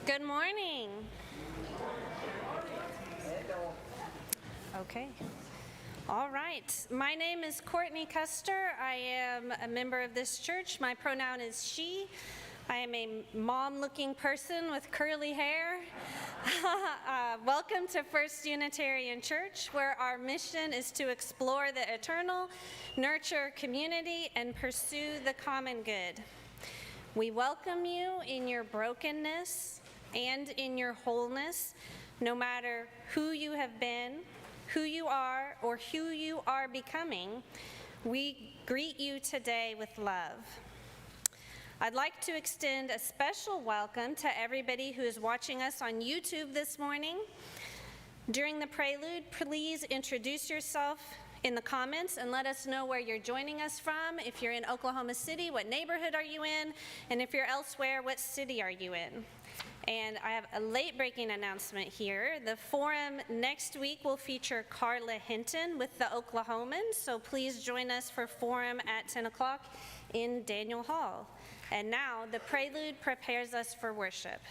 Good morning. Okay. All right. My name is Courtney Custer. I am a member of this church. My pronoun is she. I am a mom-looking person with curly hair. Welcome to First Unitarian Church, where our mission is to explore the eternal, nurture community, and pursue the common good. We welcome you in your brokenness and in your wholeness, no matter who you have been, who you are, or who you are becoming. We greet you today with love. I'd like to extend a special welcome to everybody who is watching us on YouTube this morning. During the prelude, please introduce yourself in the comments and let us know where you're joining us from. If you're in Oklahoma City, what neighborhood are you in? And if you're elsewhere, what city are you in? And I have a late-breaking announcement here. The forum next week will feature Carla Hinton with the Oklahomans, so please join us for forum at 10 o'clock in Daniel Hall. And now, the prelude prepares us for worship.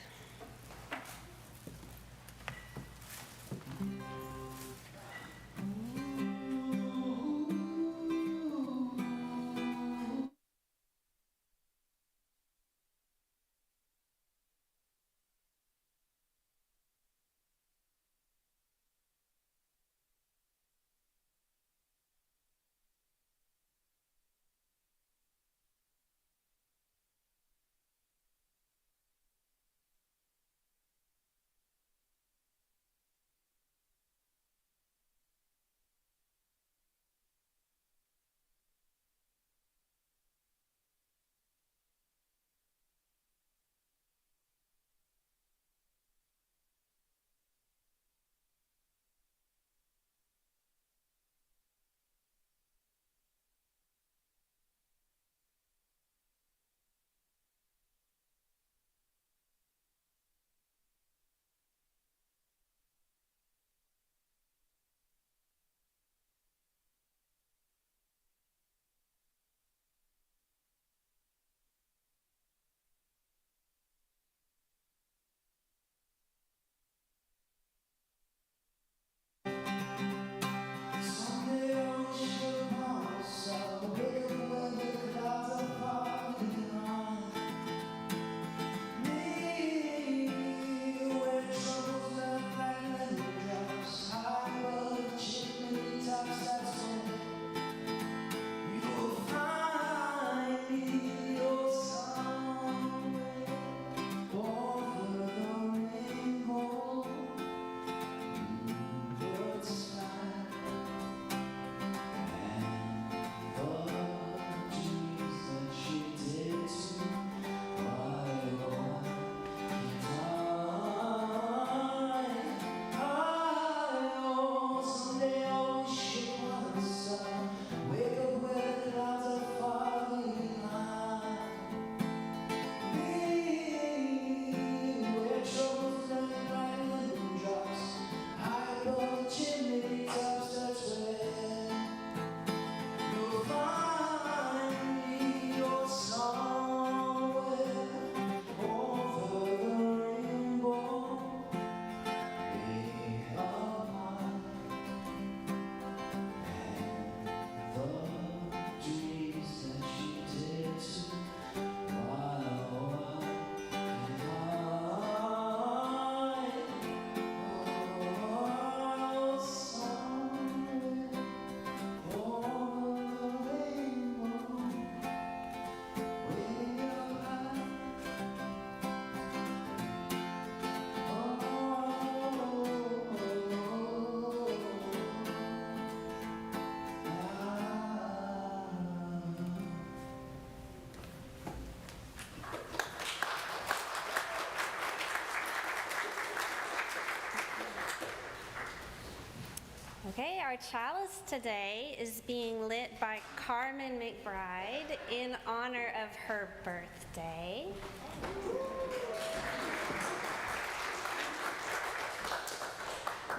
Okay, our chalice today is being lit by Carmen McBride in honor of her birthday.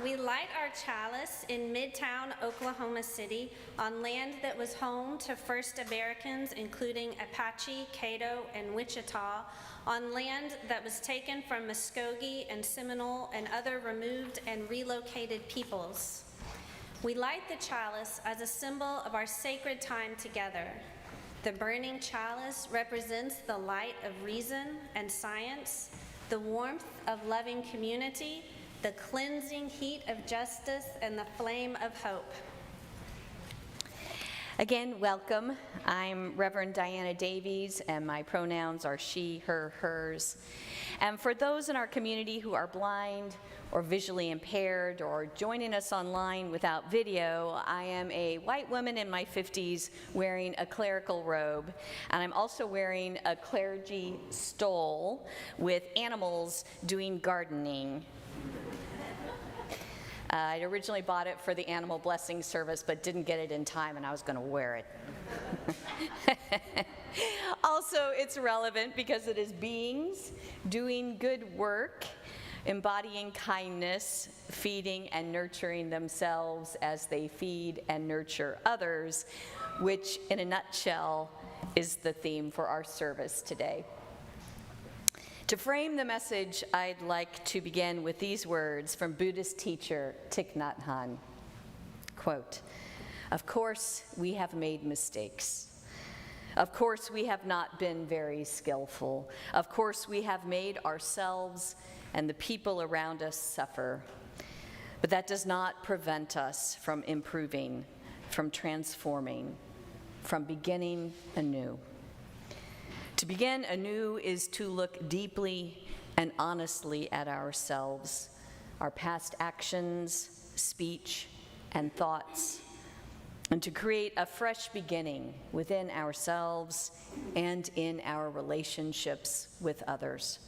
we light our chalice in Midtown, Oklahoma City, on land that was home to first Americans, including Apache, Caddo, and Wichita, on land that was taken from Muskogee and Seminole and other removed and relocated peoples. We light the chalice as a symbol of our sacred time together. The burning chalice represents the light of reason and science, the warmth of loving community, the cleansing heat of justice, and the flame of hope. Again, welcome. I'm Reverend Diana Davies, and my pronouns are she, her, hers. And for those in our community who are blind or visually impaired or joining us online without video, I am a white woman in my 50s wearing a clerical robe, and I'm also wearing a clergy stole with animals doing gardening. I originally bought it for the animal blessing service, but didn't get it in time, and I was going to wear it. Also, it's relevant because it is beings doing good work, embodying kindness, feeding and nurturing themselves as they feed and nurture others, which, in a nutshell, is the theme for our service today. To frame the message, I'd like to begin with these words from Buddhist teacher Thich Nhat Hanh. Quote, "Of course, we have made mistakes. Of course, we have not been very skillful. Of course, we have made ourselves and the people around us suffer. But that does not prevent us from improving, from transforming, from beginning anew. To begin anew is to look deeply and honestly at ourselves, our past actions, speech, and thoughts, and to create a fresh beginning within ourselves and in our relationships with others.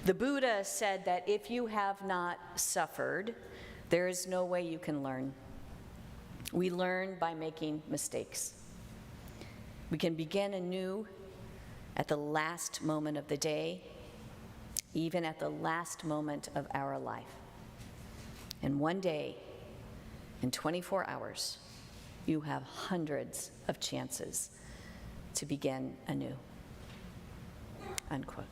The Buddha said that if you have not suffered, there is no way you can learn. We learn by making mistakes. We can begin anew at the last moment of the day, even at the last moment of our life. And one day, in 24 hours, you have hundreds of chances to begin anew." Unquote.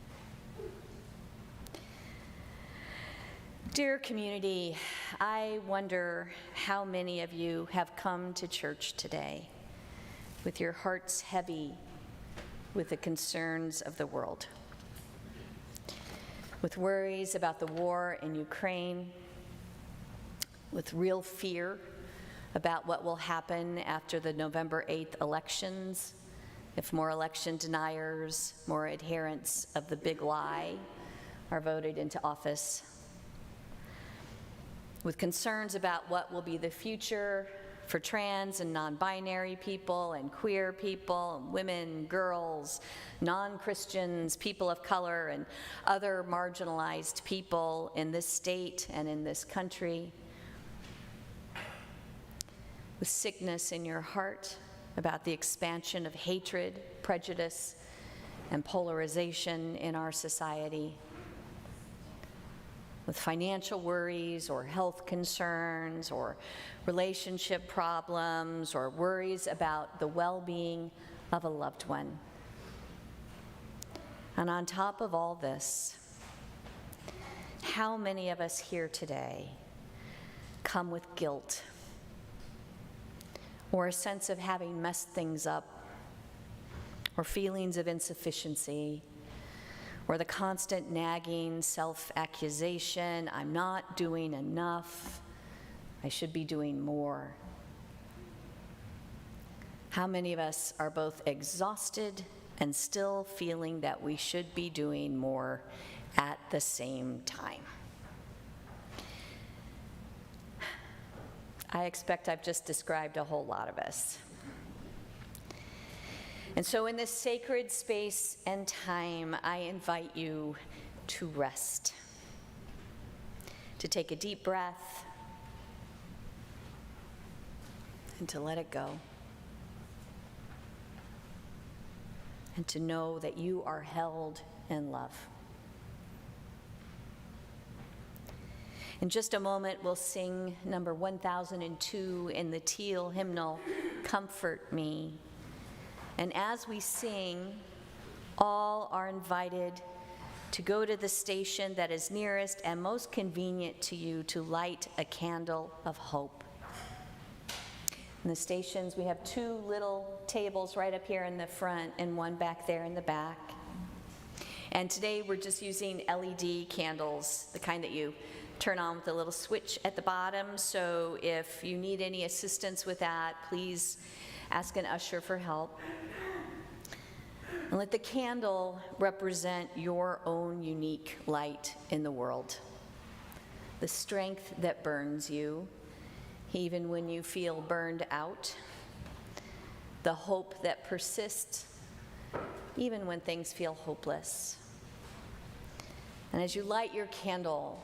Dear community, I wonder how many of you have come to church today with your hearts heavy with the concerns of the world, with worries about the war in Ukraine, with real fear about what will happen after the November 8th elections, if more election deniers, more adherents of the big lie are voted into office, with concerns about what will be the future for trans and non-binary people and queer people, and women, girls, non-Christians, people of color, and other marginalized people in this state and in this country, with sickness in your heart about the expansion of hatred, prejudice, and polarization in our society, with financial worries or health concerns or relationship problems or worries about the well-being of a loved one. And on top of all this, how many of us here today come with guilt or a sense of having messed things up, or feelings of insufficiency, or the constant nagging self-accusation, I'm not doing enough, I should be doing more? How many of us are both exhausted and still feeling that we should be doing more at the same time? I expect I've just described a whole lot of us. And so in this sacred space and time, I invite you to rest, to take a deep breath, and to let it go, and to know that you are held in love. In just a moment, we'll sing number 1002 in the teal hymnal, Comfort Me. And as we sing, all are invited to go to the station that is nearest and most convenient to you to light a candle of hope. In the stations, we have 2 little tables right up here in the front and one back there in the back. And today we're just using LED candles, the kind that you turn on with a little switch at the bottom. So if you need any assistance with that, please ask an usher for help. And let the candle represent your own unique light in the world. The strength that burns you, even when you feel burned out. The hope that persists, even when things feel hopeless. And as you light your candle,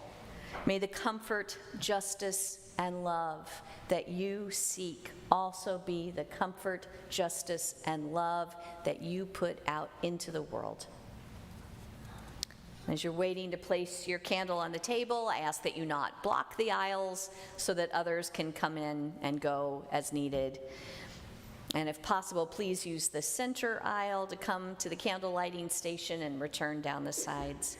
may the comfort, justice, and love that you seek also be the comfort, justice, and love that you put out into the world. As you're waiting to place your candle on the table, I ask that you not block the aisles so that others can come in and go as needed. And if possible, please use the center aisle to come to the candle lighting station and return down the sides.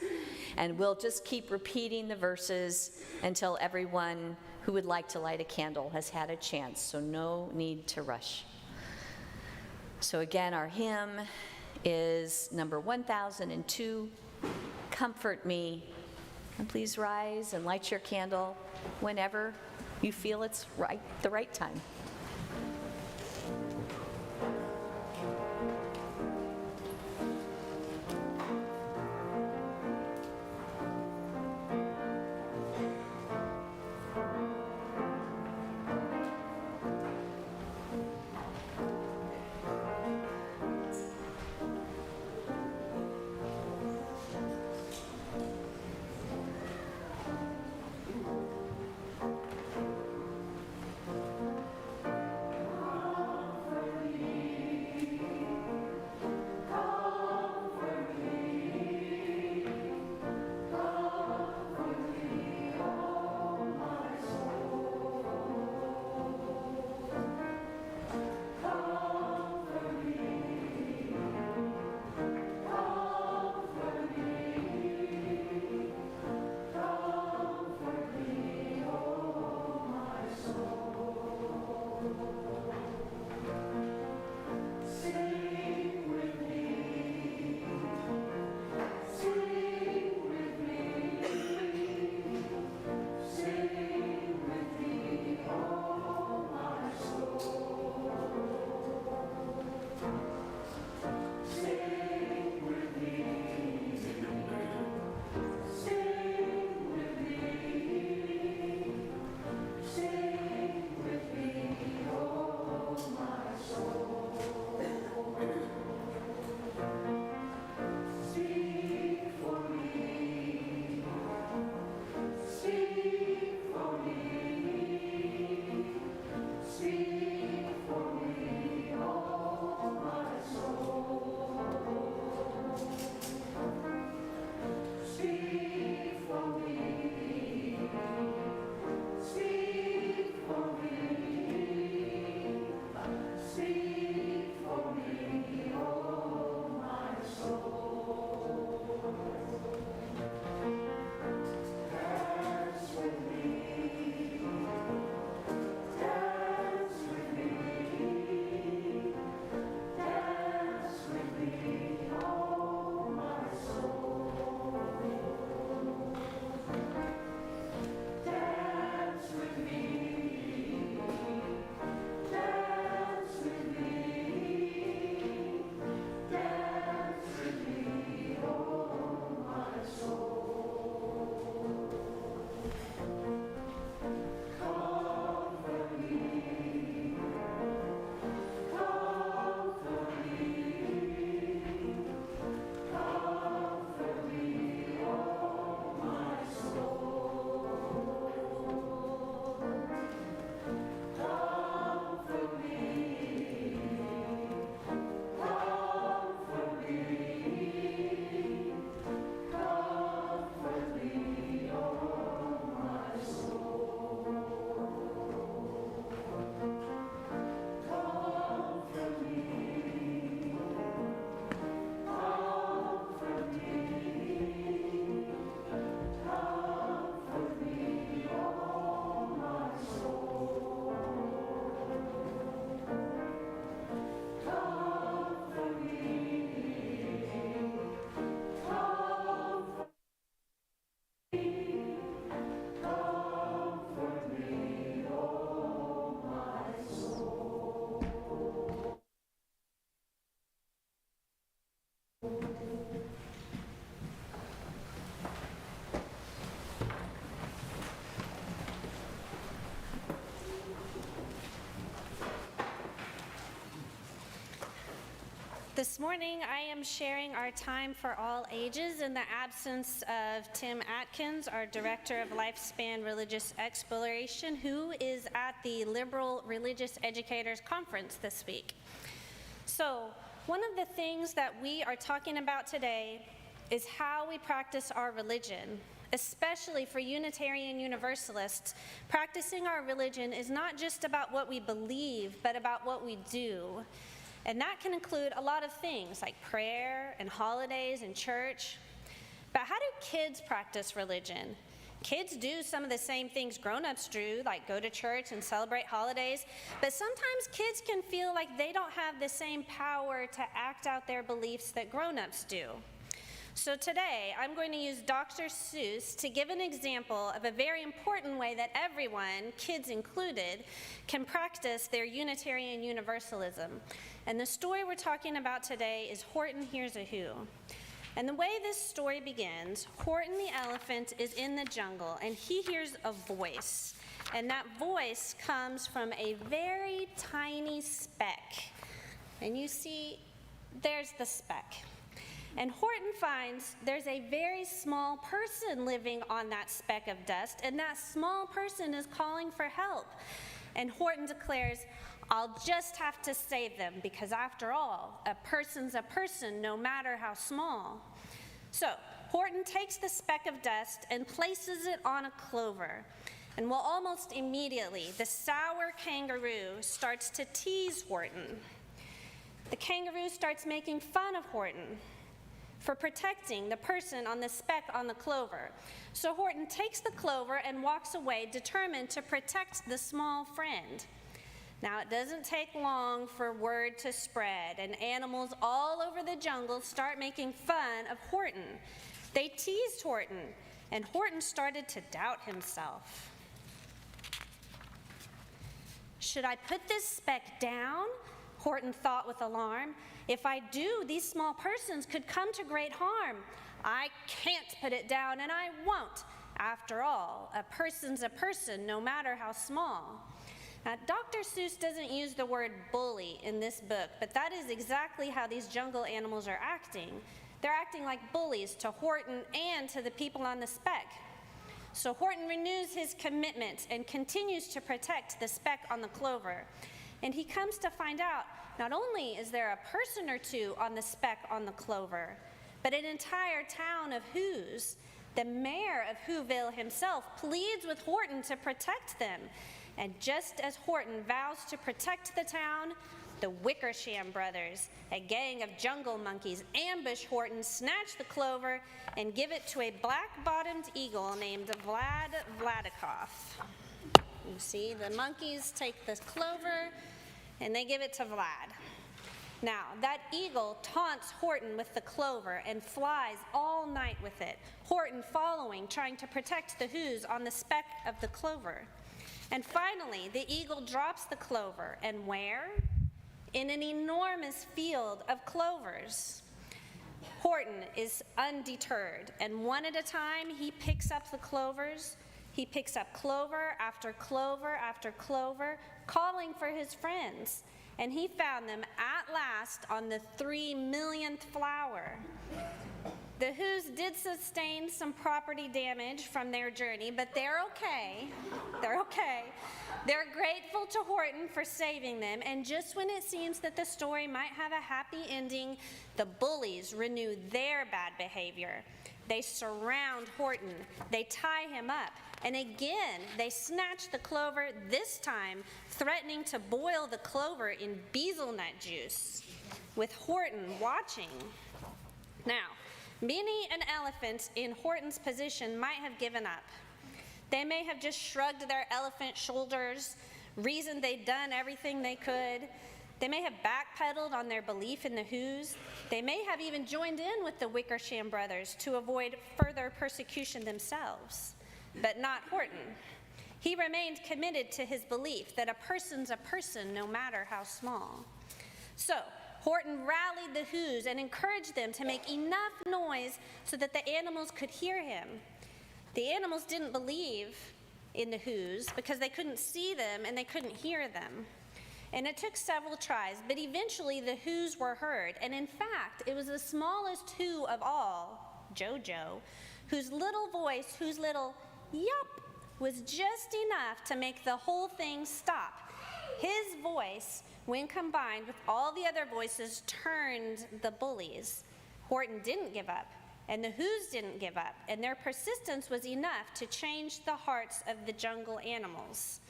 And we'll just keep repeating the verses until everyone who would like to light a candle has had a chance, so no need to rush. So again, our hymn is number 1002, Comfort Me. And please rise and light your candle whenever you feel it's the right time. This morning, I am sharing our time for all ages in the absence of Tim Atkins, our Director of Lifespan Religious Exploration, who is at the Liberal Religious Educators Conference this week. So, one of the things that we are talking about today is how we practice our religion. Especially for Unitarian Universalists, practicing our religion is not just about what we believe, but about what we do. And that can include a lot of things like prayer and holidays and church. But how do kids practice religion? Kids do some of the same things grown-ups do, like go to church and celebrate holidays, but sometimes kids can feel like they don't have the same power to act out their beliefs that grown-ups do. So today, I'm going to use Dr. Seuss to give an example of a very important way that everyone, kids included, can practice their Unitarian Universalism. And the story we're talking about today is Horton Hears a Who. And the way this story begins, Horton the elephant is in the jungle, and he hears a voice. And that voice comes from a very tiny speck. And you see, there's the speck. And Horton finds there's a very small person living on that speck of dust, and that small person is calling for help. And Horton declares, I'll just have to save them, because after all, a person's a person, no matter how small. So Horton takes the speck of dust and places it on a clover. And well, almost immediately, the sour kangaroo starts to tease Horton. The kangaroo starts making fun of Horton for protecting the person on the speck on the clover. So Horton takes the clover and walks away, determined to protect the small friend. Now, it doesn't take long for word to spread, and animals all over the jungle start making fun of Horton. They teased Horton, and Horton started to doubt himself. Should I put this speck down? Horton thought with alarm. If I do, these small persons could come to great harm. I can't put it down, and I won't. After all, a person's a person, no matter how small. Now, Dr. Seuss doesn't use the word bully in this book, but that is exactly how these jungle animals are acting. They're acting like bullies to Horton and to the people on the speck. So Horton renews his commitment and continues to protect the speck on the clover. And he comes to find out, not only is there a person or two on the speck on the clover, but an entire town of Whos. The mayor of Whoville himself pleads with Horton to protect them. And just as Horton vows to protect the town, the Wickersham brothers, a gang of jungle monkeys, ambush Horton, snatch the clover, and give it to a black-bottomed eagle named Vlad Vladikoff. You see, the monkeys take the clover, and they give it to Vlad. Now, that eagle taunts Horton with the clover and flies all night with it, Horton following, trying to protect the Whos on the speck of the clover. And finally, the eagle drops the clover, and where? In an enormous field of clovers. Horton is undeterred, and one at a time, he picks up the clovers. He picks up clover after clover after clover, calling for his friends. And he found them at last on the 3 millionth flower. The Whos did sustain some property damage from their journey, but they're okay. They're okay. They're grateful to Horton for saving them, and just when it seems that the story might have a happy ending, the bullies renew their bad behavior. They surround Horton, they tie him up, and again they snatch the clover, this time threatening to boil the clover in bezelnut juice, with Horton watching. Now, many an elephant in Horton's position might have given up. They may have just shrugged their elephant shoulders, reasoned they'd done everything they could. They may have backpedaled on their belief in the Whos. They may have even joined in with the Wickersham brothers to avoid further persecution themselves. But not Horton. He remained committed to his belief that a person's a person, no matter how small. So, Horton rallied the Whos and encouraged them to make enough noise so that the animals could hear him. The animals didn't believe in the Whos because they couldn't see them and they couldn't hear them. And it took several tries, but eventually the whoos were heard. And in fact, it was the smallest who of all, Jojo, whose little voice, whose little yup, was just enough to make the whole thing stop. His voice, when combined with all the other voices, turned the bullies. Horton didn't give up, and the whoos didn't give up, and their persistence was enough to change the hearts of the jungle animals.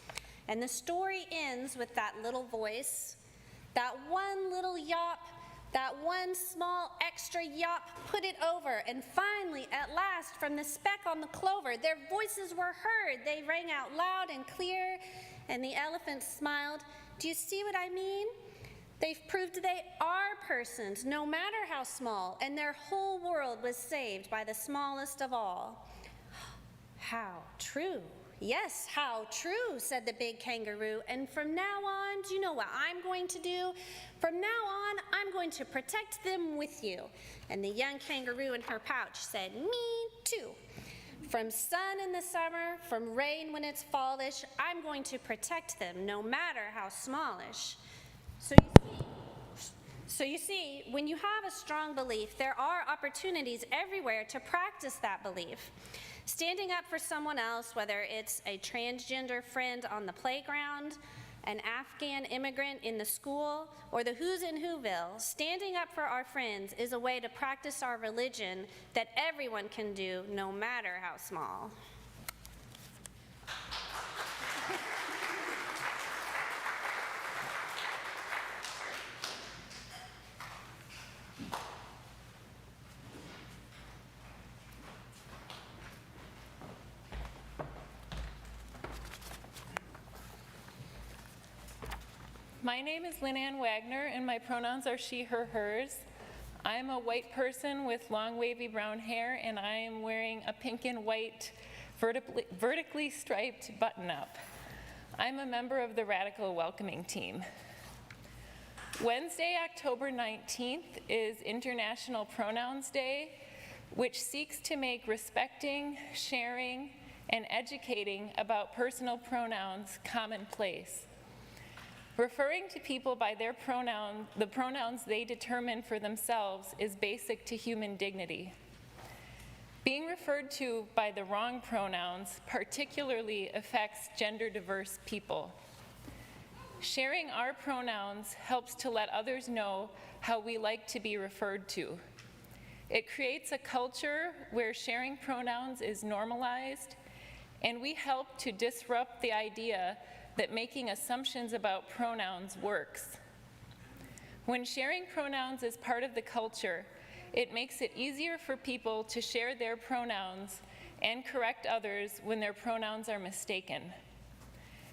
And the story ends with that little voice, that one little yop, that one small extra yop, put it over. And finally, at last, from the speck on the clover, their voices were heard. They rang out loud and clear, and the elephant smiled. Do you see what I mean? They've proved they are persons, no matter how small, and their whole world was saved by the smallest of all. How true. Yes, how true, said the big kangaroo. And from now on, do you know what I'm going to do? From now on, I'm going to protect them with you. And the young kangaroo in her pouch said, me too. From sun in the summer, from rain when it's fallish, I'm going to protect them, no matter how smallish. So you see, when you have a strong belief, there are opportunities everywhere to practice that belief. Standing up for someone else, whether it's a transgender friend on the playground, an Afghan immigrant in the school, or the who's in Whoville, standing up for our friends is a way to practice our religion that everyone can do, no matter how small. My name is Lynn Ann Wagner, and my pronouns are she, her, hers. I'm a white person with long wavy brown hair, and I am wearing a pink and white vertically striped button-up. I'm a member of the Radical Welcoming Team. Wednesday, October 19th is International Pronouns Day, which seeks to make respecting, sharing, and educating about personal pronouns commonplace. Referring to people by their pronoun, the pronouns they determine for themselves, is basic to human dignity. Being referred to by the wrong pronouns particularly affects gender-diverse people. Sharing our pronouns helps to let others know how we like to be referred to. It creates a culture where sharing pronouns is normalized, and we help to disrupt the idea that making assumptions about pronouns works. When sharing pronouns is part of the culture, it makes it easier for people to share their pronouns and correct others when their pronouns are mistaken.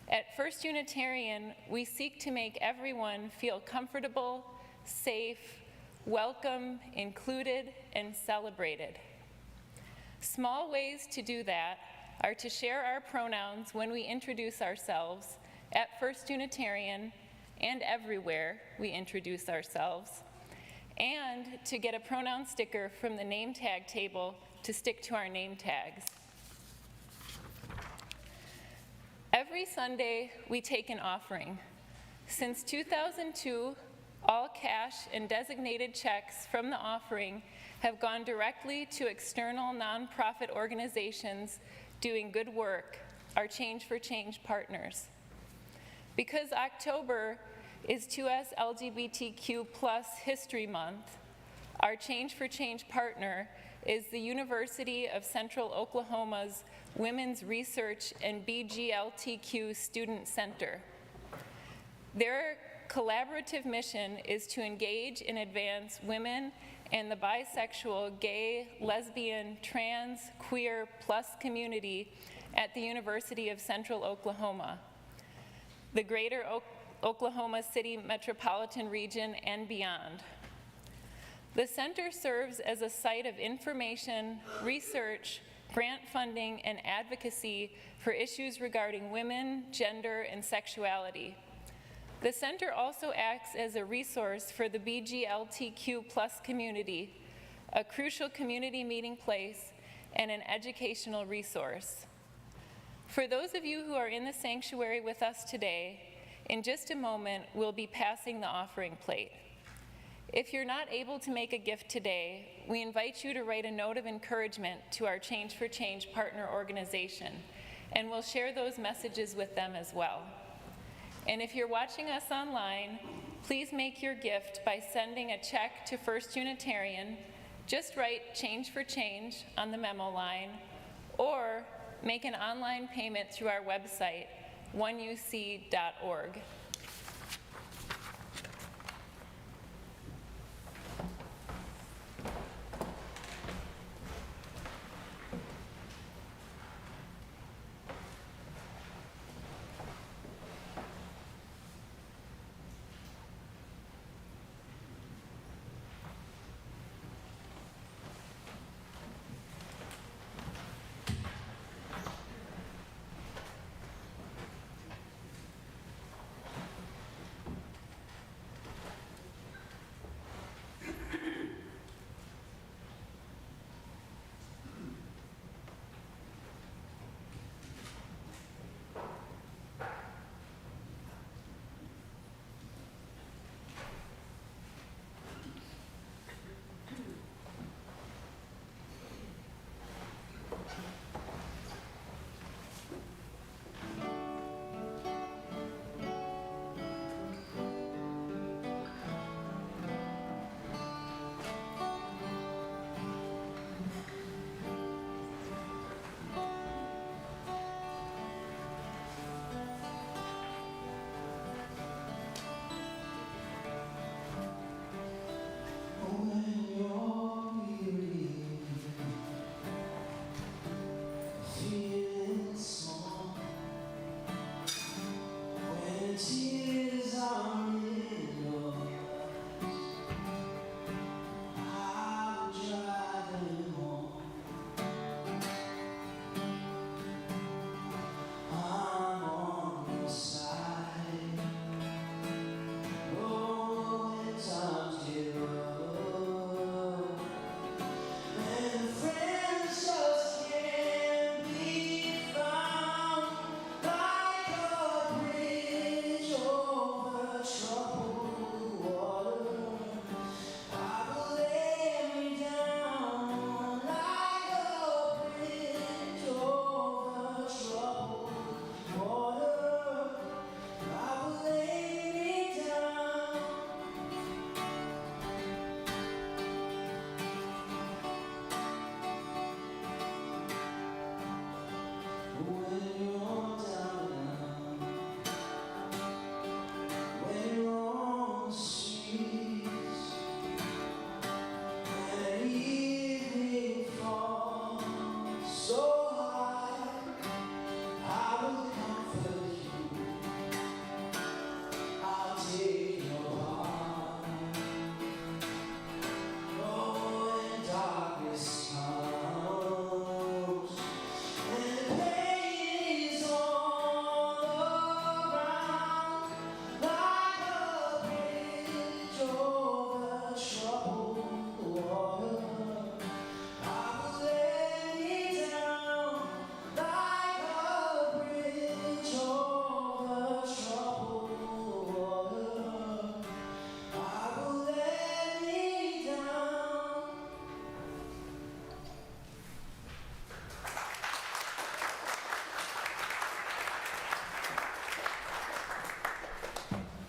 At First Unitarian, we seek to make everyone feel comfortable, safe, welcome, included, and celebrated. Small ways to do that are to share our pronouns when we introduce ourselves at First Unitarian and everywhere we introduce ourselves, and to get a pronoun sticker from the name tag table to stick to our name tags. Every Sunday, we take an offering. Since 2002, all cash and designated checks from the offering have gone directly to external nonprofit organizations doing good work, our Change for Change partners. Because October is 2S LGBTQ+ History Month, our Change for Change partner is the University of Central Oklahoma's Women's Research and BGLTQ Student Center. Their collaborative mission is to engage and advance women and the bisexual, gay, lesbian, trans, queer, plus community at the University of Central Oklahoma, the greater Oklahoma City metropolitan region, and beyond. The center serves as a site of information, research, grant funding, and advocacy for issues regarding women, gender, and sexuality. The center also acts as a resource for the BGLTQ+ community, a crucial community meeting place, and an educational resource. For those of you who are in the sanctuary with us today, In just a moment, we'll be passing the offering plate. If you're not able to make a gift today, we invite you to write a note of encouragement to our Change for Change partner organization, and we'll share those messages with them as well. And if you're watching us online, please make your gift by sending a check to First Unitarian. Just write Change for Change on the memo line, or make an online payment through our website, 1UC.org.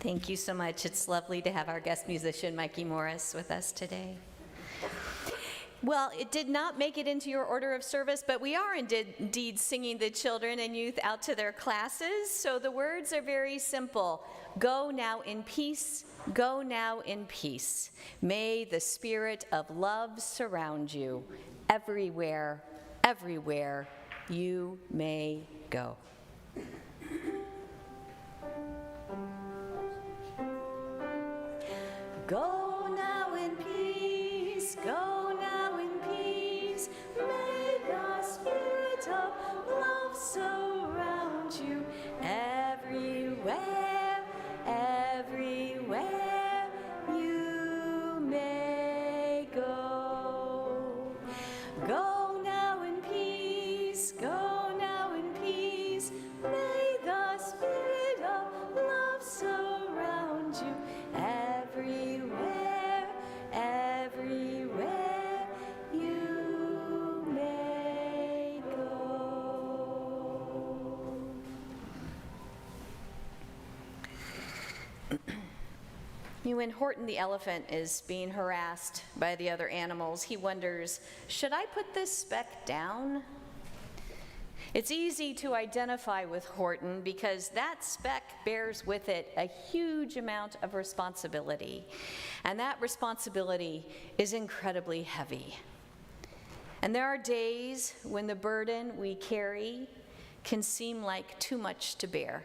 Thank you so much. It's lovely to have our guest musician, Mikey Morris, with us today. Well, it did not make it into your order of service, but we are indeed singing the children and youth out to their classes. So the words are very simple. Go now in peace, go now in peace. May the spirit of love surround you everywhere, everywhere you may go. Go now in peace, go now in peace. May the spirit of love surround you everywhere, everywhere you may go. Go now in peace, go now in peace. May the spirit of love When Horton the elephant is being harassed by the other animals, he wonders, should I put this speck down? It's easy to identify with Horton because that speck bears with it a huge amount of responsibility, and that responsibility is incredibly heavy. And there are days when the burden we carry can seem like too much to bear,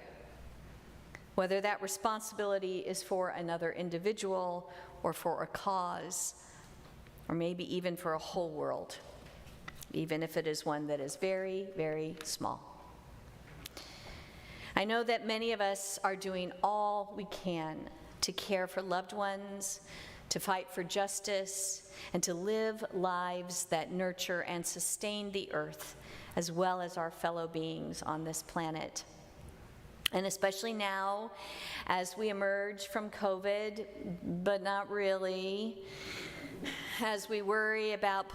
whether that responsibility is for another individual or for a cause, or maybe even for a whole world, even if it is one that is very, very small. I know that many of us are doing all we can to care for loved ones, to fight for justice, and to live lives that nurture and sustain the earth, as well as our fellow beings on this planet. And especially now, as we emerge from COVID, but not really, as we worry about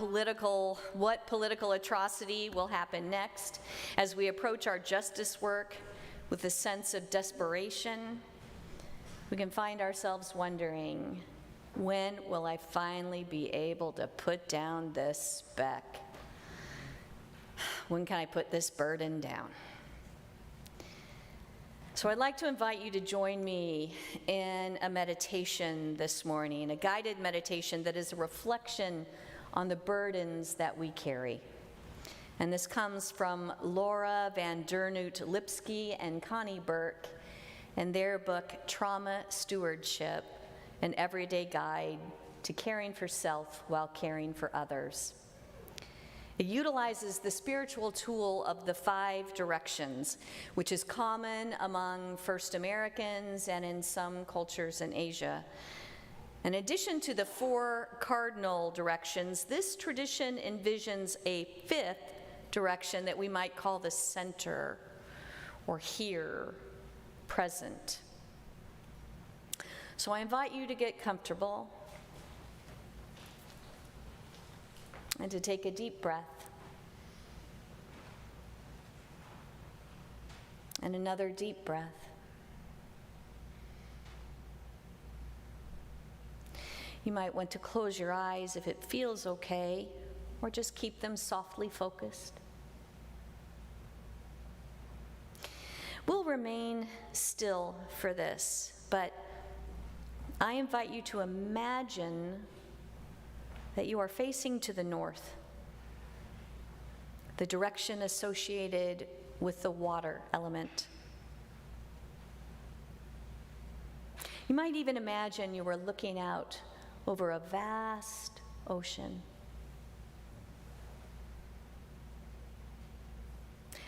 what political atrocity will happen next, as we approach our justice work with a sense of desperation, we can find ourselves wondering, when will I finally be able to put down this speck? When can I put this burden down? So I'd like to invite you to join me in a meditation this morning, a guided meditation that is a reflection on the burdens that we carry. And this comes from Laura Van Dernoot Lipsky and Connie Burke in their book, Trauma Stewardship, an Everyday Guide to Caring for Self While Caring for Others. It utilizes the spiritual tool of the 5 directions, which is common among First Americans and in some cultures in Asia. In addition to the 4 cardinal directions, this tradition envisions a 5th direction that we might call the center, or here, present. So I invite you to get comfortable and to take a deep breath. And another deep breath. You might want to close your eyes if it feels okay, or just keep them softly focused. We'll remain still for this, but I invite you to imagine that you are facing to the north, the direction associated with the water element. You might even imagine you were looking out over a vast ocean.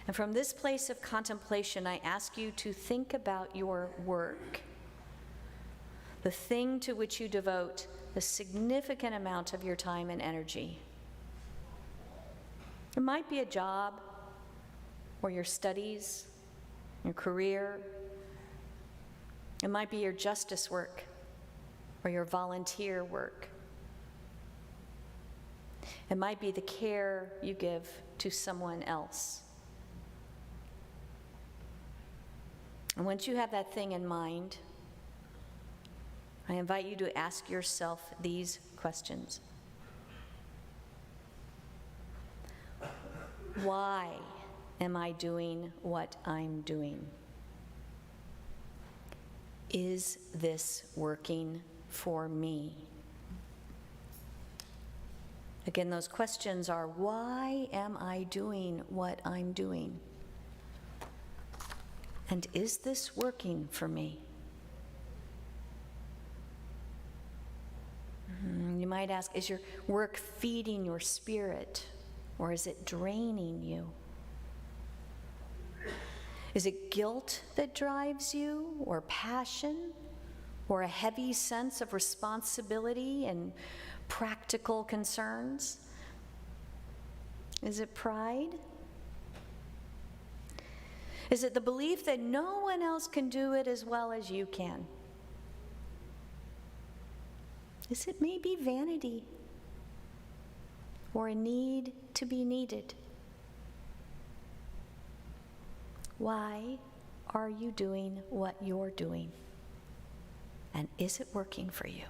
And from this place of contemplation, I ask you to think about your work, the thing to which you devote a significant amount of your time and energy. It might be a job, or your studies, your career. It might be your justice work, or your volunteer work. It might be the care you give to someone else. And once you have that thing in mind, I invite you to ask yourself these questions. Why am I doing what I'm doing? Is this working for me? Again, those questions are, why am I doing what I'm doing? And is this working for me? You might ask, is your work feeding your spirit, or is it draining you? Is it guilt that drives you, or passion, or a heavy sense of responsibility and practical concerns? Is it pride? Is it the belief that no one else can do it as well as you can? Is it maybe vanity or a need to be needed? Why are you doing what you're doing? And is it working for you?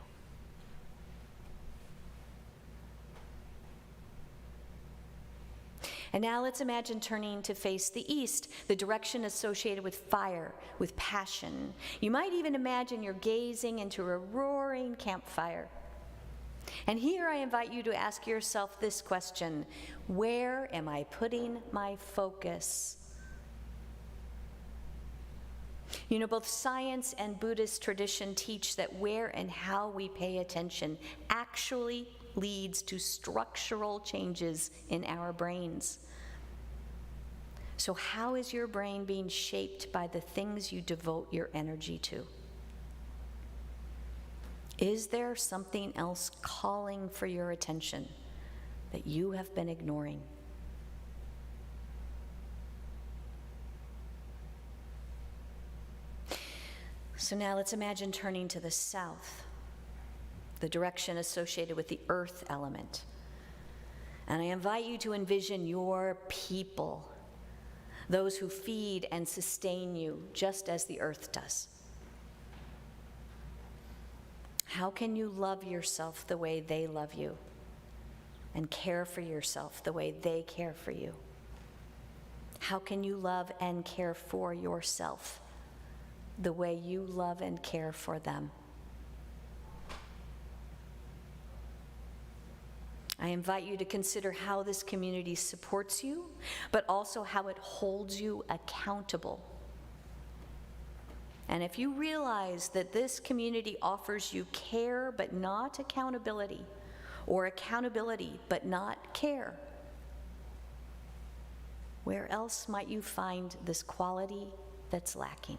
And now let's imagine turning to face the east, the direction associated with fire, with passion. You might even imagine you're gazing into a roaring campfire. And here I invite you to ask yourself this question: where am I putting my focus? You know, both science and Buddhist tradition teach that where and how we pay attention actually leads to structural changes in our brains. So how is your brain being shaped by the things you devote your energy to? Is there something else calling for your attention that you have been ignoring? So now let's imagine turning to the south, the direction associated with the earth element. And I invite you to envision your people, those who feed and sustain you just as the earth does. How can you love yourself the way they love you and care for yourself the way they care for you? How can you love and care for yourself the way you love and care for them? I invite you to consider how this community supports you, but also how it holds you accountable. And if you realize that this community offers you care but not accountability, or accountability but not care, where else might you find this quality that's lacking?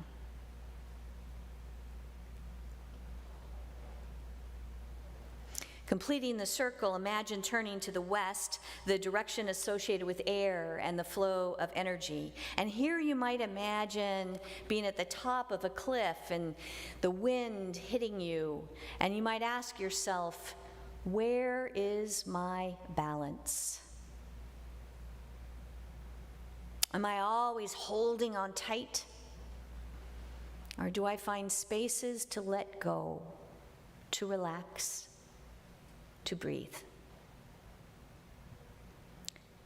Completing the circle, imagine turning to the west, the direction associated with air and the flow of energy. And here you might imagine being at the top of a cliff and the wind hitting you. And you might ask yourself, where is my balance? Am I always holding on tight? Or do I find spaces to let go, to relax, to breathe?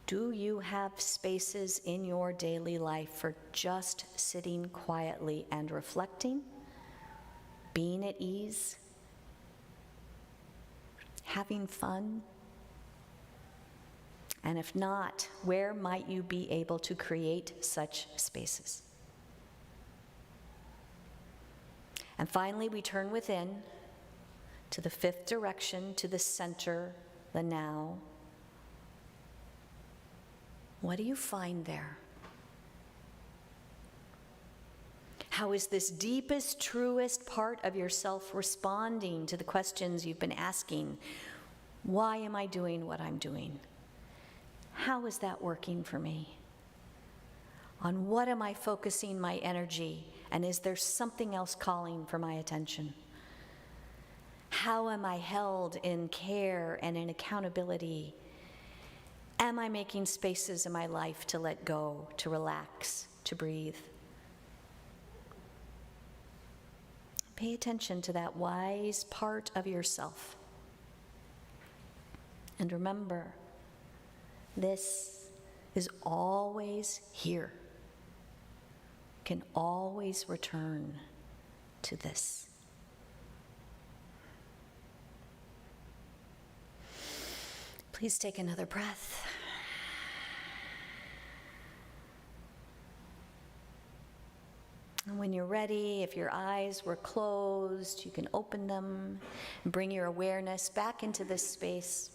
Do you have spaces in your daily life for just sitting quietly and reflecting, being at ease, having fun? And if not, where might you be able to create such spaces? And finally, we turn within to the fifth direction, to the center, the now. What do you find there? How is this deepest, truest part of yourself responding to the questions you've been asking? Why am I doing what I'm doing? How is that working for me? On what am I focusing my energy? And is there something else calling for my attention? How am I held in care and in accountability? Am I making spaces in my life to let go, to relax, to breathe? Pay attention to that wise part of yourself. And remember, this is always here. Can always return to this. Please take another breath. And when you're ready, if your eyes were closed, you can open them and bring your awareness back into this space.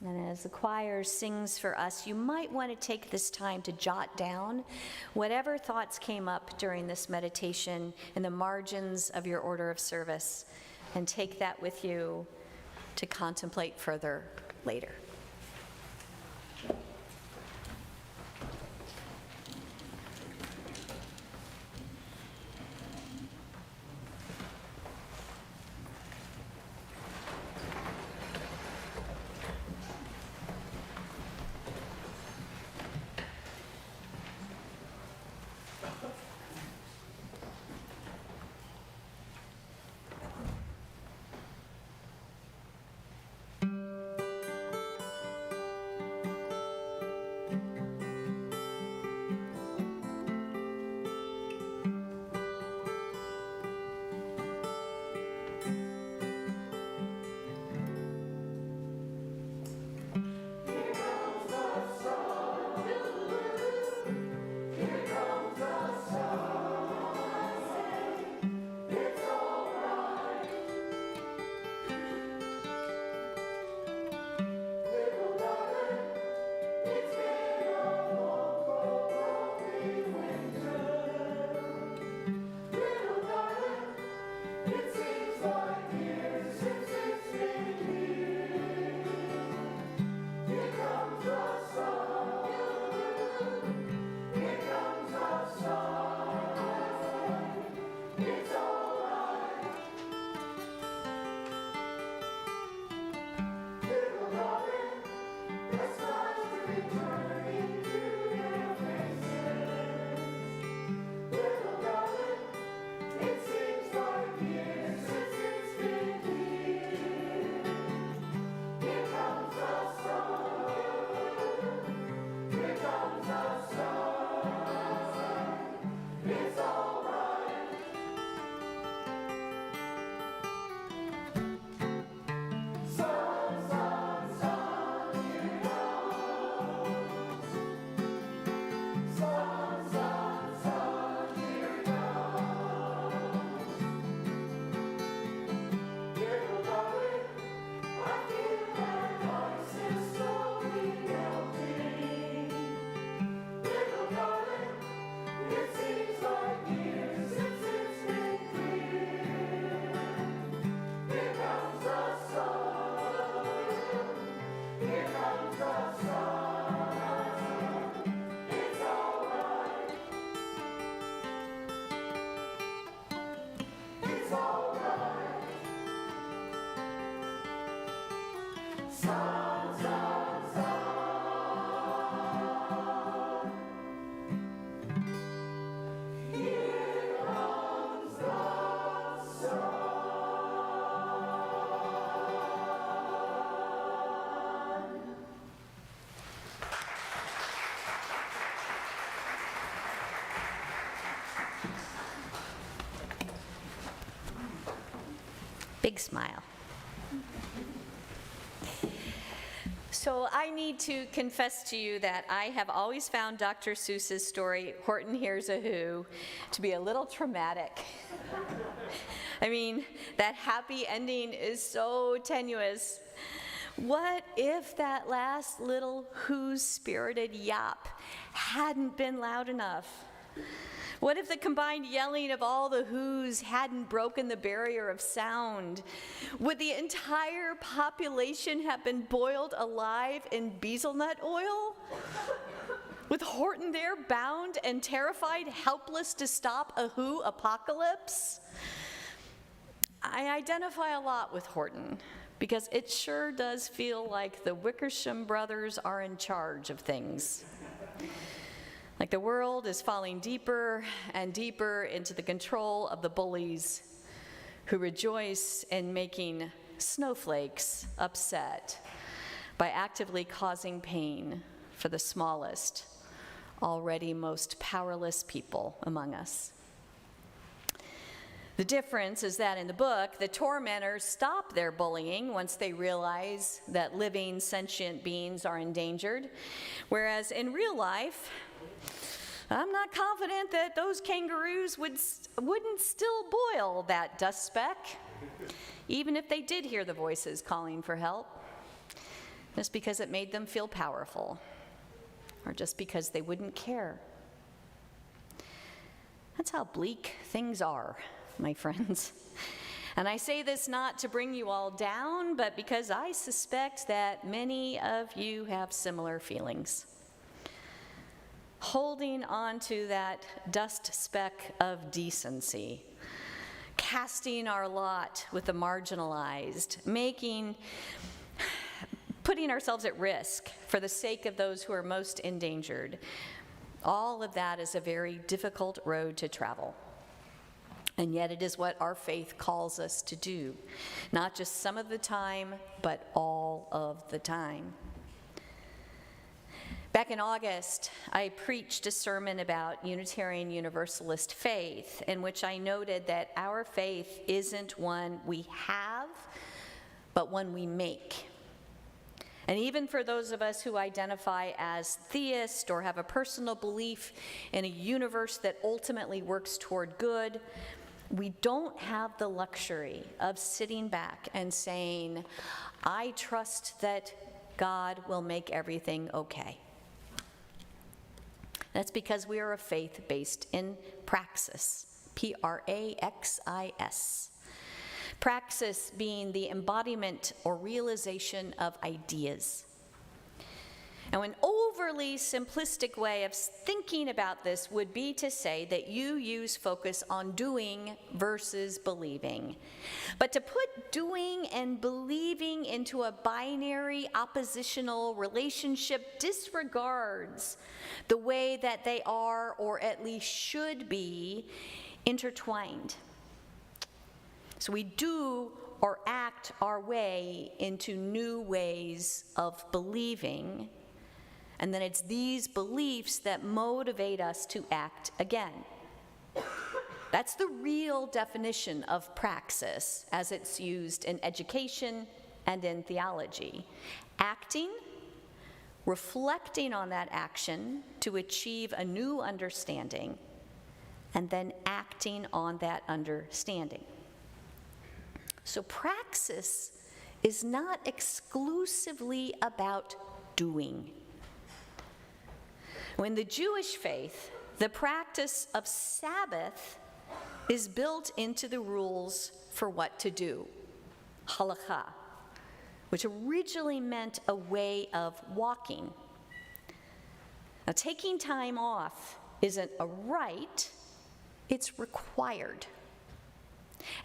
And as the choir sings for us, you might want to take this time to jot down whatever thoughts came up during this meditation in the margins of your order of service, and take that with you to contemplate further later. big smile. So I need to confess to you that I have always found Dr. Seuss's story, Horton Hears a Who, to be a little traumatic. I mean, that happy ending is so tenuous. What if that last little Who's spirited yap hadn't been loud enough? What if the combined yelling of all the Who's hadn't broken the barrier of sound? Would the entire population have been boiled alive in bezelnut oil? With Horton there, bound and terrified, helpless to stop a Who apocalypse? I identify a lot with Horton, because it sure does feel like the Wickersham brothers are in charge of things. Like the world is falling deeper and deeper into the control of the bullies who rejoice in making snowflakes upset by actively causing pain for the smallest, already most powerless people among us. The difference is that in the book, the tormentors stop their bullying once they realize that living, sentient beings are endangered, whereas in real life, I'm not confident that those kangaroos wouldn't still boil that dust speck, even if they did hear the voices calling for help, just because it made them feel powerful, or just because they wouldn't care. That's how bleak things are, my friends. And I say this not to bring you all down, but because I suspect that many of you have similar feelings. Holding on to that dust speck of decency, casting our lot with the marginalized, putting ourselves at risk for the sake of those who are most endangered. All of that is a very difficult road to travel. And yet it is what our faith calls us to do, not just some of the time, but all of the time. Back in August, I preached a sermon about Unitarian Universalist faith, in which I noted that our faith isn't one we have, but one we make. And even for those of us who identify as theists or have a personal belief in a universe that ultimately works toward good, we don't have the luxury of sitting back and saying, I trust that God will make everything okay. That's because we are a faith based in praxis, Praxis. Praxis being the embodiment or realization of ideas. Now, an overly simplistic way of thinking about this would be to say that you use focus on doing versus believing. But to put doing and believing into a binary oppositional relationship disregards the way that they are, or at least should be, intertwined. So we do or act our way into new ways of believing, and then it's these beliefs that motivate us to act again. That's the real definition of praxis as it's used in education and in theology. Acting, reflecting on that action to achieve a new understanding, and then acting on that understanding. So praxis is not exclusively about doing. In the Jewish faith, the practice of Sabbath is built into the rules for what to do, halakha, which originally meant a way of walking. Now, taking time off isn't a right, it's required.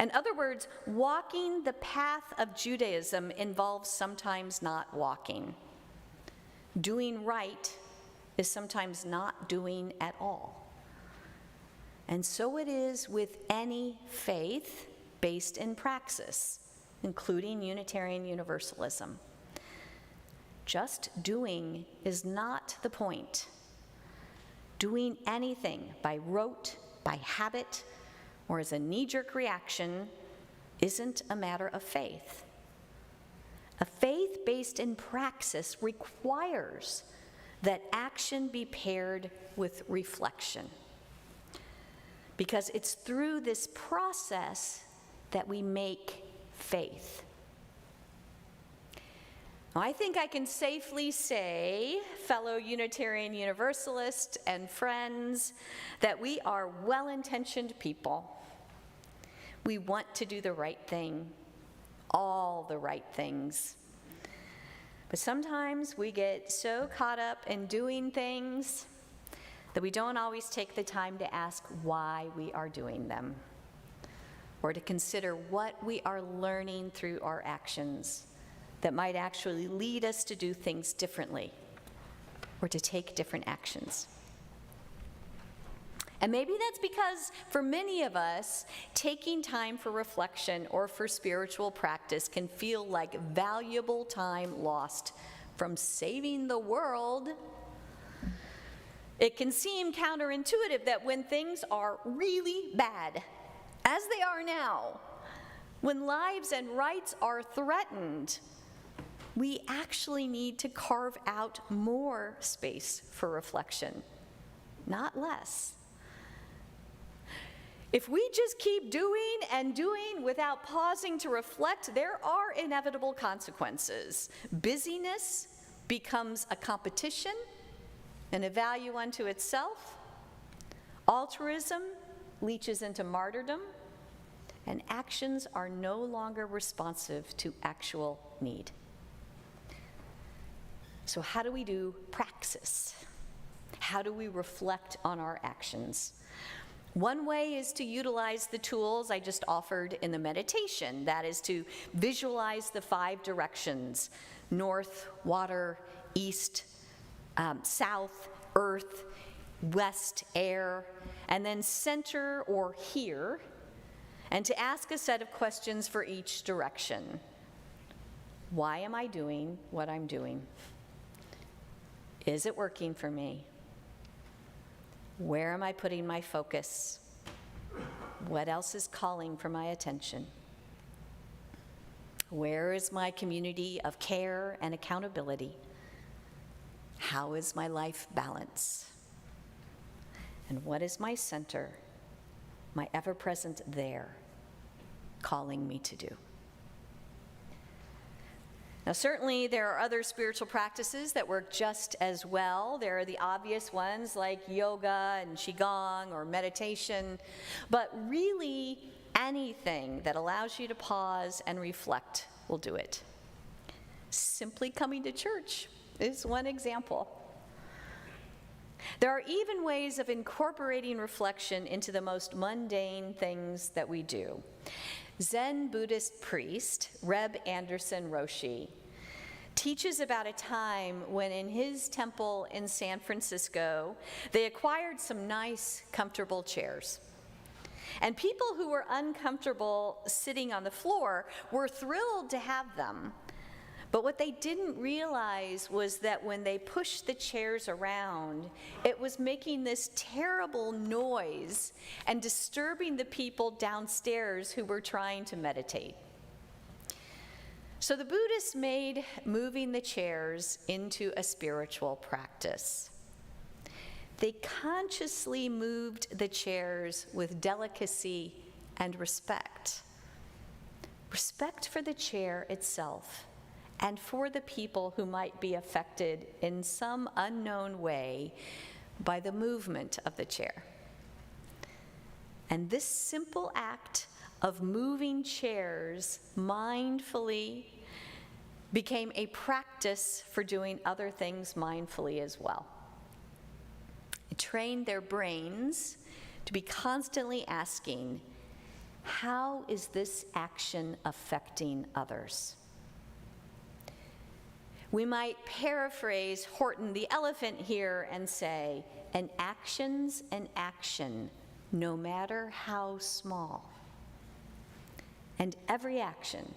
In other words, walking the path of Judaism involves sometimes not walking. Doing right is sometimes not doing at all. And so it is with any faith based in praxis, including Unitarian Universalism. Just doing is not the point. Doing anything by rote, by habit, or as a knee-jerk reaction isn't a matter of faith. A faith based in praxis requires that action be paired with reflection, because it's through this process that we make faith. Now, I think I can safely say, fellow Unitarian Universalists and friends, that we are well-intentioned people. We want to do the right thing, all the right things. But sometimes we get so caught up in doing things that we don't always take the time to ask why we are doing them, or to consider what we are learning through our actions that might actually lead us to do things differently or to take different actions. And maybe that's because for many of us, taking time for reflection or for spiritual practice can feel like valuable time lost from saving the world. It can seem counterintuitive that when things are really bad, as they are now, when lives and rights are threatened, we actually need to carve out more space for reflection, not less. If we just keep doing and doing without pausing to reflect, there are inevitable consequences. Busyness becomes a competition and a value unto itself. Altruism leaches into martyrdom, and actions are no longer responsive to actual need. So how do we do praxis? How do we reflect on our actions? One way is to utilize the tools I just offered in the meditation. That is to visualize the 5 directions: north, water; east, south, earth; west, air; and then center or here, and to ask a set of questions for each direction. Why am I doing what I'm doing? Is it working for me? Where am I putting my focus? What else is calling for my attention? Where is my community of care and accountability? How is my life balance? And what is my center, my ever-present there, calling me to do? Now, certainly there are other spiritual practices that work just as well. There are the obvious ones like yoga and qigong or meditation, but really anything that allows you to pause and reflect will do it. Simply coming to church is one example. There are even ways of incorporating reflection into the most mundane things that we do. Zen Buddhist priest Reb Anderson Roshi teaches about a time when in his temple in San Francisco, they acquired some nice, comfortable chairs. And people who were uncomfortable sitting on the floor were thrilled to have them. But what they didn't realize was that when they pushed the chairs around, it was making this terrible noise and disturbing the people downstairs who were trying to meditate. So the Buddhists made moving the chairs into a spiritual practice. They consciously moved the chairs with delicacy and respect. Respect for the chair itself and for the people who might be affected in some unknown way by the movement of the chair. And this simple act of moving chairs mindfully became a practice for doing other things mindfully as well. It trained their brains to be constantly asking, how is this action affecting others? We might paraphrase Horton the elephant here and say, an action's an action, no matter how small. And every action,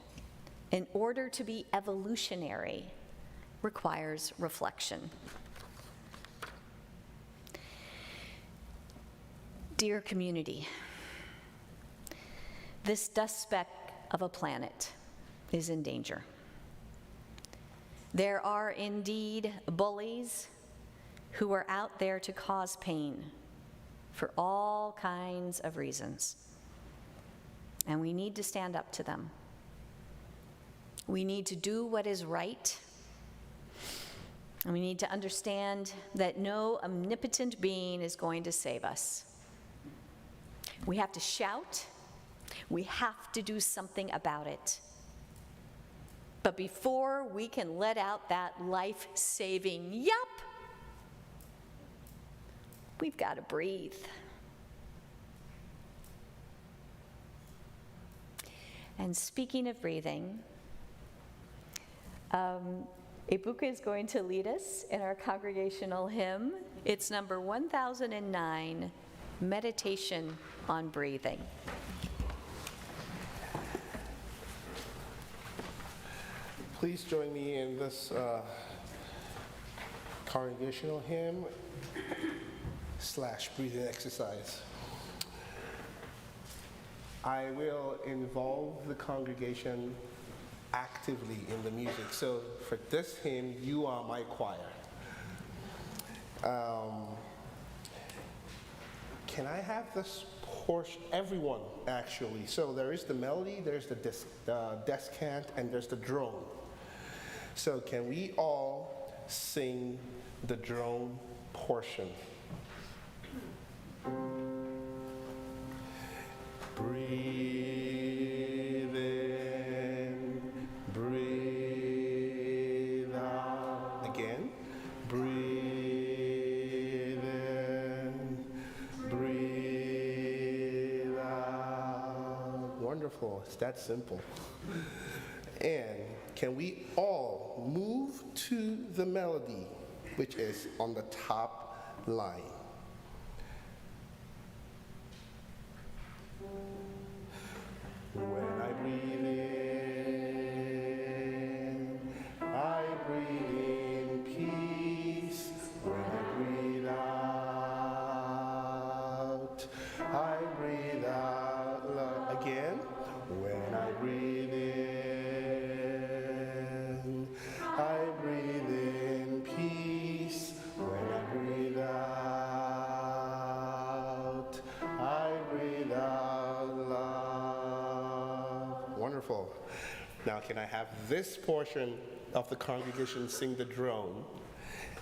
in order to be evolutionary, requires reflection. Dear community, this dust speck of a planet is in danger. There are indeed bullies who are out there to cause pain for all kinds of reasons. And we need to stand up to them. We need to do what is right. And we need to understand that no omnipotent being is going to save us. We have to shout. We have to do something about it. But before we can let out that life-saving yup, we've got to breathe. And speaking of breathing, Ibuka is going to lead us in our congregational hymn. It's number 1009, Meditation on Breathing. Please join me in this congregational hymn / breathing exercise. I will involve the congregation actively in the music. So for this hymn, you are my choir. Can I have this portion, everyone actually? So there is the melody, there's the descant, and there's the drone. So can we all sing the drone portion? Breathe in, breathe out. Again. Breathe in, breathe out. Wonderful. It's that simple. And can we all move to the melody, which is on the top line? When I breathe in, I breathe in peace. When I breathe out, I breathe out love. Again. When I breathe in, I breathe in peace. When I breathe out, I breathe out love. Wonderful. Now, can I have this portion of the congregation sing the drone,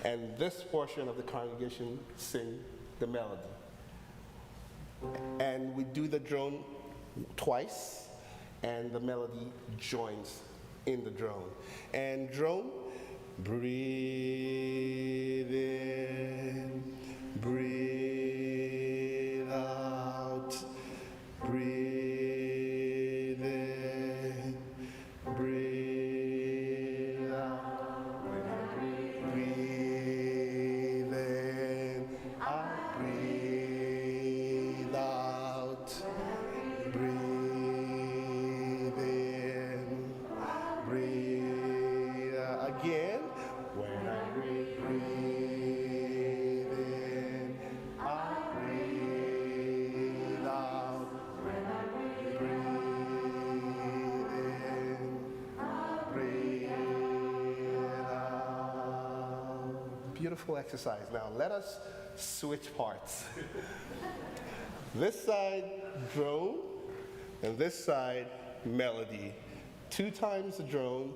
and this portion of the congregation sing the melody? And we do the drone twice, and the melody joins in the drone. And drone, breathe in, breathe out, breathe in, breathe out. When I breathe in, I breathe out, breathe in, breathe out. Again. When I breathe in, I breathe out. When I breathe in, I breathe out. Beautiful exercise. Now let us switch parts. This side, drone, and this side, melody. 2 times the drone,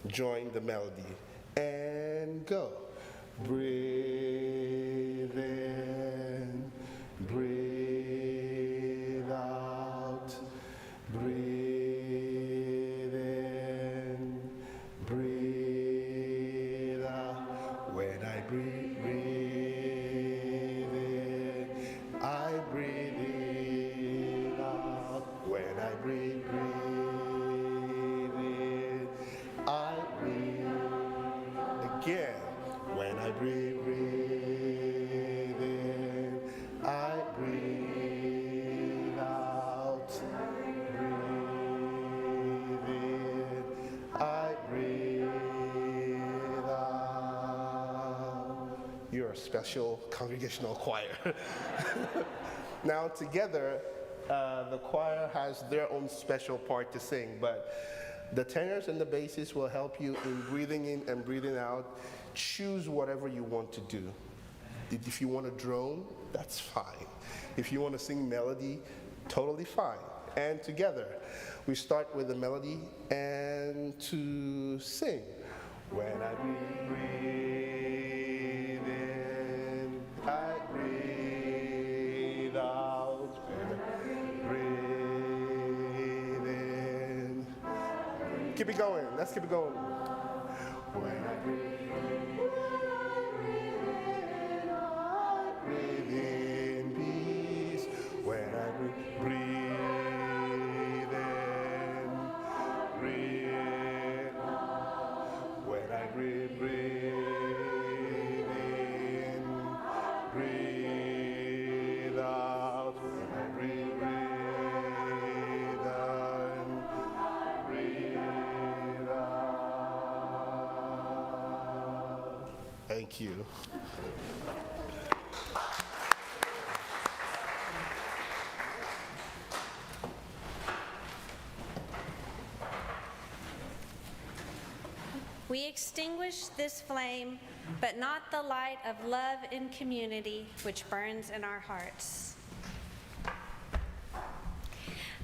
join the melody. And go. Breathe in, breathe out, breathe in, breathe out. When I breathe in, I breathe out. When I breathe in, I breathe again. When I breathe in, I breathe out. Breathe in, I breathe out. You're a special congregational choir. Now together, the choir has their own special part to sing, but the tenors and the basses will help you in breathing in and breathing out. Choose whatever you want to do. If you want to drone, that's fine. If you want to sing melody, totally fine. And together, we start with the melody and to sing. When I breathe in, I breathe out. When I breathe in. Keep it going. Let's keep it going. When I breathe in peace. When I breathe in, breathe. When I breathe in, breathe out. When I breathe in, breathe out. Thank you. We extinguish this flame, but not the light of love and community which burns in our hearts.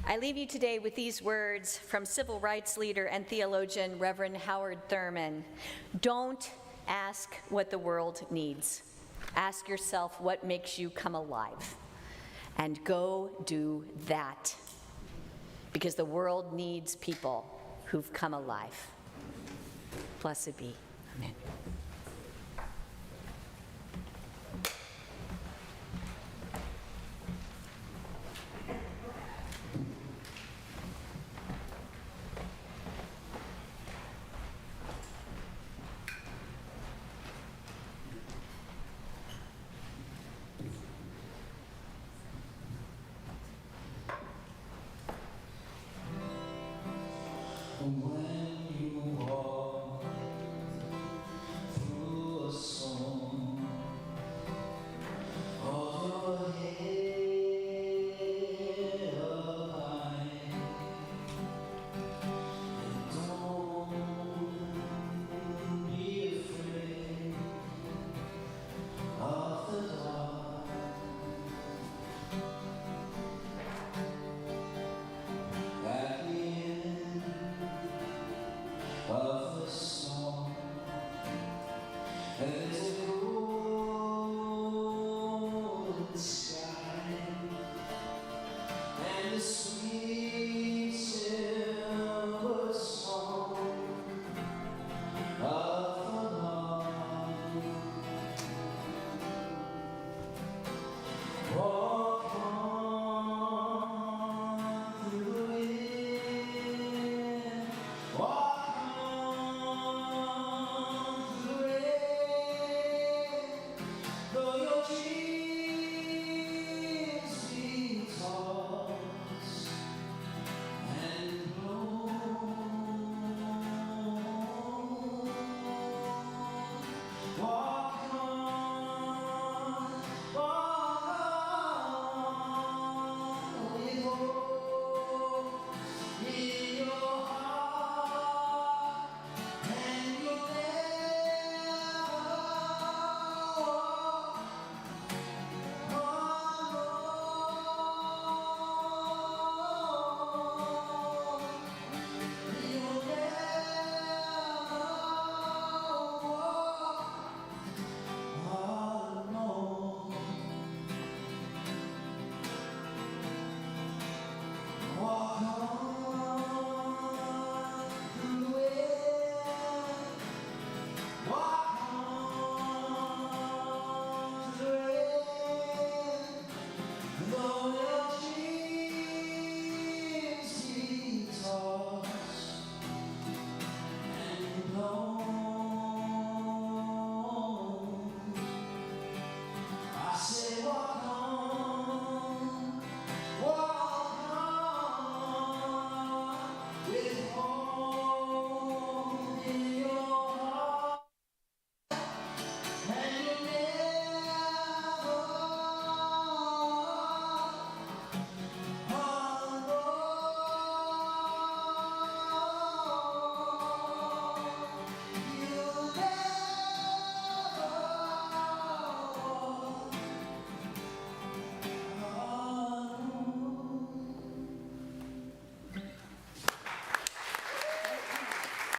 I leave you today with these words from civil rights leader and theologian Reverend Howard Thurman. Don't ask what the world needs. Ask yourself what makes you come alive. And go do that. Because the world needs people who've come alive. Blessed be. Amen.